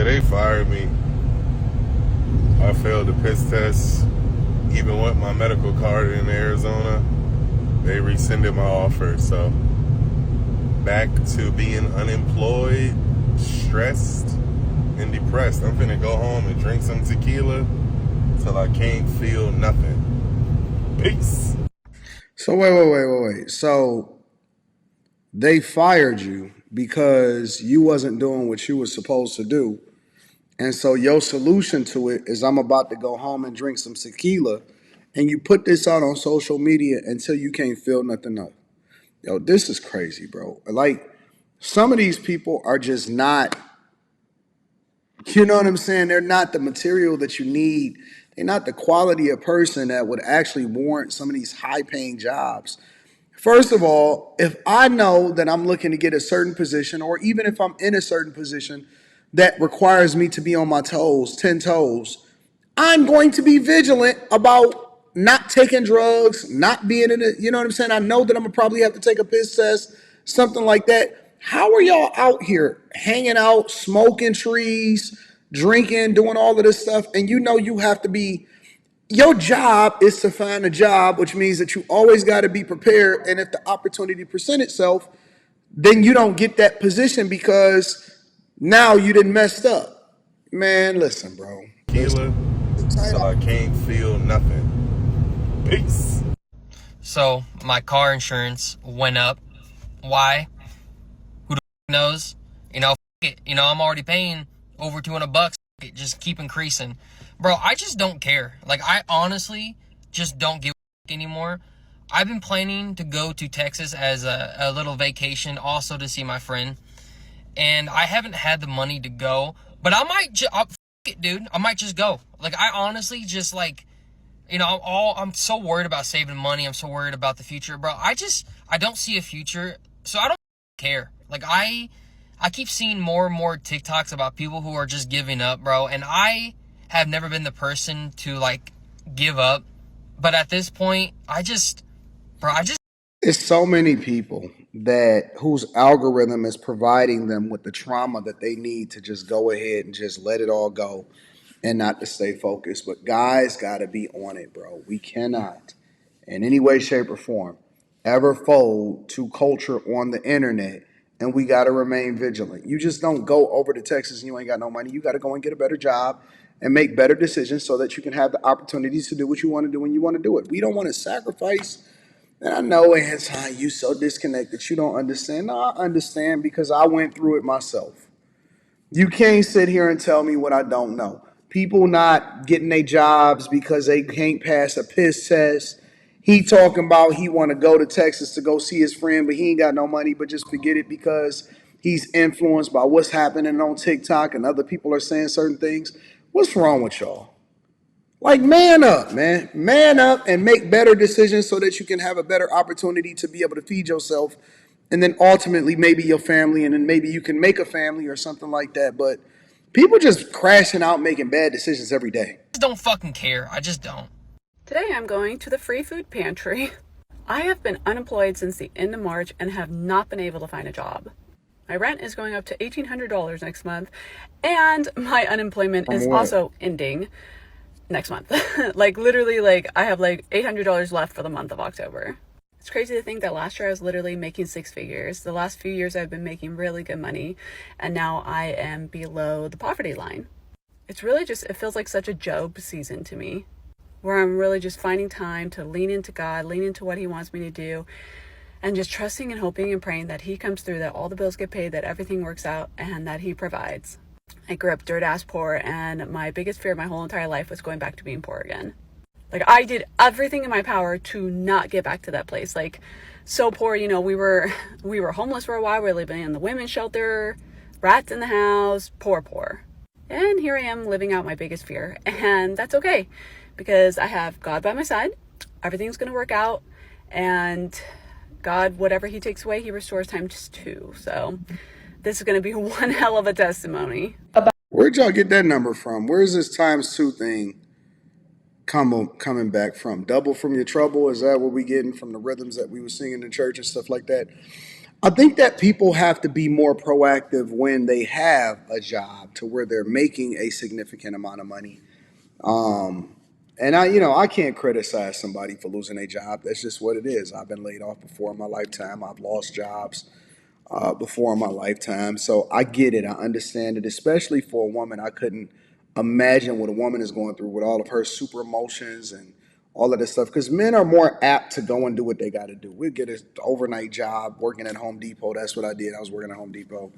They fired me. I failed the piss test. Even with my medical card in Arizona, they rescinded my offer. So back to being unemployed, stressed, and depressed. I'm finna go home and drink some tequila till I can't feel nothing. Peace. So wait. So they fired you because you wasn't doing what you were supposed to do. And so your solution to it is I'm about to go home and drink some tequila, and you put this out on social media until you can't feel nothing up. Yo, this is crazy, bro. Like, some of these people are just not, you know what I'm saying? They're not the material that you need. They're not the quality of person that would actually warrant some of these high paying jobs. First of all, if I know that I'm looking to get a certain position, or even if I'm in a certain position that requires me to be on my toes, 10 toes, I'm going to be vigilant about not taking drugs, not being in it. You know what I'm saying? I know that I'm gonna probably have to take a piss test, something like that. How are y'all out here hanging out, smoking trees, drinking, doing all of this stuff? And you know you have to be, your job is to find a job, which means that you always got to be prepared. And if the opportunity presents itself, then you don't get that position because now you didn't messed up. Man, listen, bro. Listen. Tequila till I can't feel nothing. Peace. So my car insurance went up. Why? Who the knows? It. I'm already paying over $200. It just keep increasing, bro. I just don't care. Like, I honestly just don't give a anymore. I've been planning to go to Texas as a little vacation, also to see my friend, and I haven't had the money to go. But I might it, dude. I might just go. Like, I honestly just like. I'm so worried about saving money. I'm so worried about the future, bro. I don't see a future, so I don't care. Like, I keep seeing more and more TikToks about people who are just giving up, bro. And I have never been the person to, like, give up. But at this point, It's so many people that whose algorithm is providing them with the trauma that they need to just go ahead and just let it all go and not to stay focused. But guys got to be on it, bro. We cannot, in any way, shape, or form, ever fold to culture on the internet, and we got to remain vigilant. You just don't go over to Texas and you ain't got no money. You got to go and get a better job and make better decisions so that you can have the opportunities to do what you want to do when you want to do it. We don't want to sacrifice. And I know, Anton, you so disconnected. You don't understand. No, I understand because I went through it myself. You can't sit here and tell me what I don't know. People not getting their jobs because they can't pass a piss test. He talking about he want to go to Texas to go see his friend, but he ain't got no money. But just forget it because he's influenced by what's happening on TikTok and other people are saying certain things. What's wrong with y'all? Like, man up, man. Man up and make better decisions so that you can have a better opportunity to be able to feed yourself and then ultimately maybe your family, and then maybe you can make a family or something like that. But people just crashing out making bad decisions every day. just don't fucking care. I just don't. Today I'm going to the free food pantry. I have been unemployed since the end of March and have not been able to find a job. My rent is going up to $1,800 next month, and my unemployment is also ending next month. Like, literally, like, I have like $800 left for the month of October. It's crazy to think that last year I was literally making six figures. The last few years I've been making really good money, and now I am below the poverty line. It's really just, it feels like such a Job season to me, where I'm really just finding time to lean into God, lean into what He wants me to do, and just trusting and hoping and praying that He comes through, that all the bills get paid, that everything works out, and that He provides. I grew up dirt ass poor, and my biggest fear my whole entire life was going back to being poor again. Like, I did everything in my power to not get back to that place. Like, so poor, we were homeless for a while. We were living in the women's shelter, rats in the house, poor. And here I am living out my biggest fear. And that's okay, because I have God by my side. Everything's going to work out. And God, whatever He takes away, He restores times two. So this is going to be one hell of a testimony. Where'd y'all get that number from? Where's this times two thing coming back from? Double from your trouble? Is that what we getting from the rhythms that we were singing in church and stuff like that? I think that people have to be more proactive when they have a job to where they're making a significant amount of money. Um, and I can't criticize somebody for losing a job. That's just what it is. I've been laid off before in my lifetime. I've lost jobs before in my lifetime. So I get it. I understand it, especially for a woman. I couldn't imagine what a woman is going through with all of her super emotions and all of this stuff. Because men are more apt to go and do what they got to do. We'll get an overnight job working at Home Depot. That's what I did. I was working at Home Depot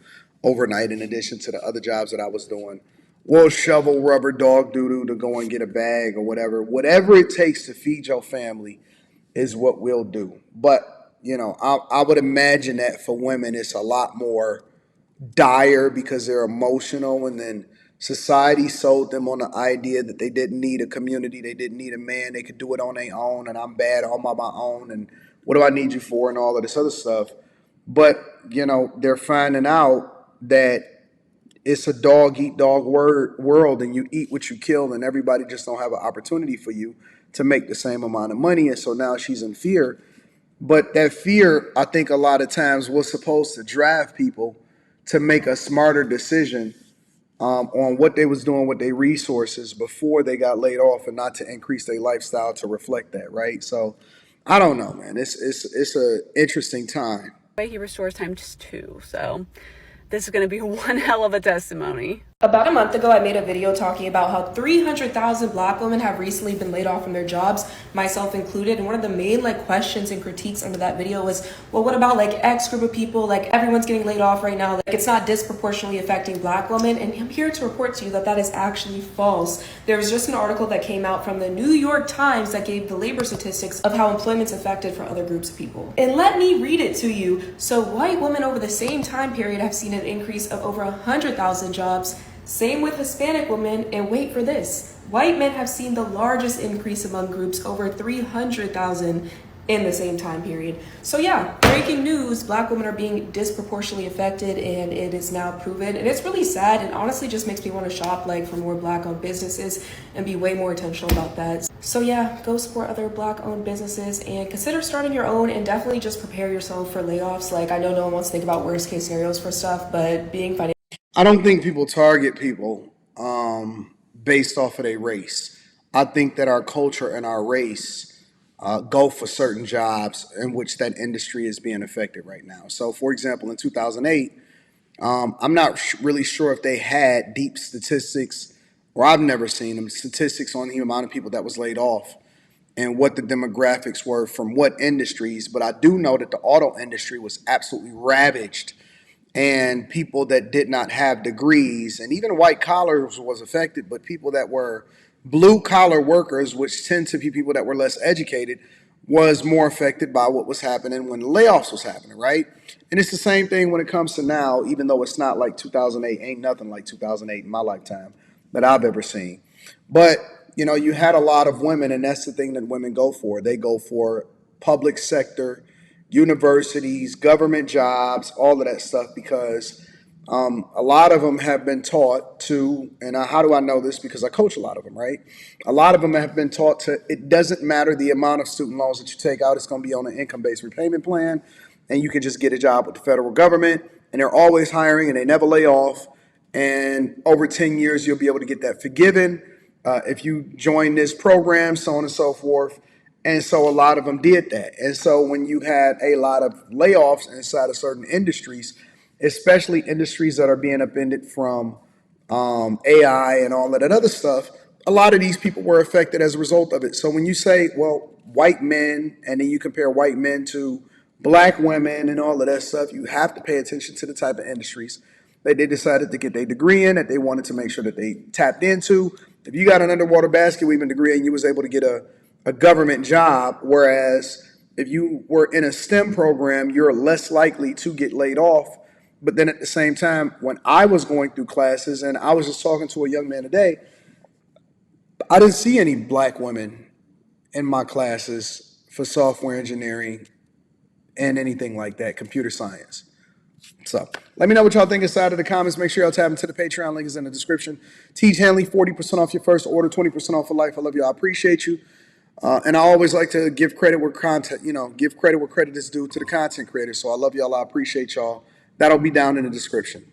overnight in addition to the other jobs that I was doing. We'll shovel rubber dog doo-doo to go and get a bag or whatever. Whatever it takes to feed your family is what we'll do. But, I would imagine that for women, it's a lot more dire because they're emotional. And then society sold them on the idea that they didn't need a community. They didn't need a man. They could do it on their own. And I'm bad all by my own. And what do I need you for? And all of this other stuff. But, they're finding out that it's a dog eat dog world, and you eat what you kill, and everybody just don't have an opportunity for you to make the same amount of money. And so now she's in fear. But that fear, I think a lot of times was supposed to drive people to make a smarter decision on what they was doing with their resources before they got laid off, and not to increase their lifestyle to reflect that, right? So I don't know, man. It's a interesting time. He restores times two. So this is going to be one hell of a testimony. About a month ago, I made a video talking about how 300,000 Black women have recently been laid off from their jobs, myself included. And one of the main questions and critiques under that video was, well, what about X group of people? Everyone's getting laid off right now. It's not disproportionately affecting Black women. And I'm here to report to you that that is actually false. There was just an article that came out from the New York Times that gave the labor statistics of how employment's affected for other groups of people. And let me read it to you. So white women over the same time period have seen an increase of over 100,000 jobs. Same with Hispanic women, and wait for this, white men have seen the largest increase among groups, over 300,000 in the same time period. So yeah, breaking news, Black women are being disproportionately affected, and it is now proven. And it's really sad, and honestly just makes me want to shop for more Black-owned businesses and be way more intentional about that. So yeah, go support other Black-owned businesses and consider starting your own, and definitely just prepare yourself for layoffs. I know no one wants to think about worst case scenarios for stuff, but being financially I don't think people target people based off of their race. I think that our culture and our race go for certain jobs in which that industry is being affected right now. So, for example, in 2008, I'm not really sure if they had deep statistics, or I've never seen them, statistics on the amount of people that was laid off and what the demographics were from what industries. But I do know that the auto industry was absolutely ravaged, and people that did not have degrees, and even white collars was affected, but people that were blue collar workers, which tend to be people that were less educated, was more affected by what was happening when the layoffs was happening, right? And it's the same thing when it comes to now, even though it's not like 2008, ain't nothing like 2008 in my lifetime that I've ever seen. But, you had a lot of women, and that's the thing that women go for. They go for public sector, universities, government jobs, all of that stuff, because a lot of them have been taught to, and how do I know this? Because I coach a lot of them, right? A lot of them have been taught to, it doesn't matter the amount of student loans that you take out, it's going to be on an income-based repayment plan, and you can just get a job with the federal government, and they're always hiring, and they never lay off, and over 10 years, you'll be able to get that forgiven if you join this program, so on and so forth. And so a lot of them did that. And so when you had a lot of layoffs inside of certain industries, especially industries that are being upended from AI and all of that other stuff, a lot of these people were affected as a result of it. So when you say, well, white men, and then you compare white men to Black women and all of that stuff, you have to pay attention to the type of industries that they decided to get their degree in, that they wanted to make sure that they tapped into. If you got an underwater basket weaving degree and you was able to get a government job, whereas if you were in a STEM program, you're less likely to get laid off. But then at the same time, when I was going through classes, and I was just talking to a young man today, I didn't see any Black women in my classes for software engineering and anything like that, computer science. So let me know what y'all think inside of the comments. Make sure y'all tap into the Patreon. Link is in the description. Teach Hanley, 40% off your first order, 20% off for life. I love you. I appreciate you. And I always like to give credit where give credit where credit is due to the content creators. So I love y'all. I appreciate y'all. That'll be down in the description.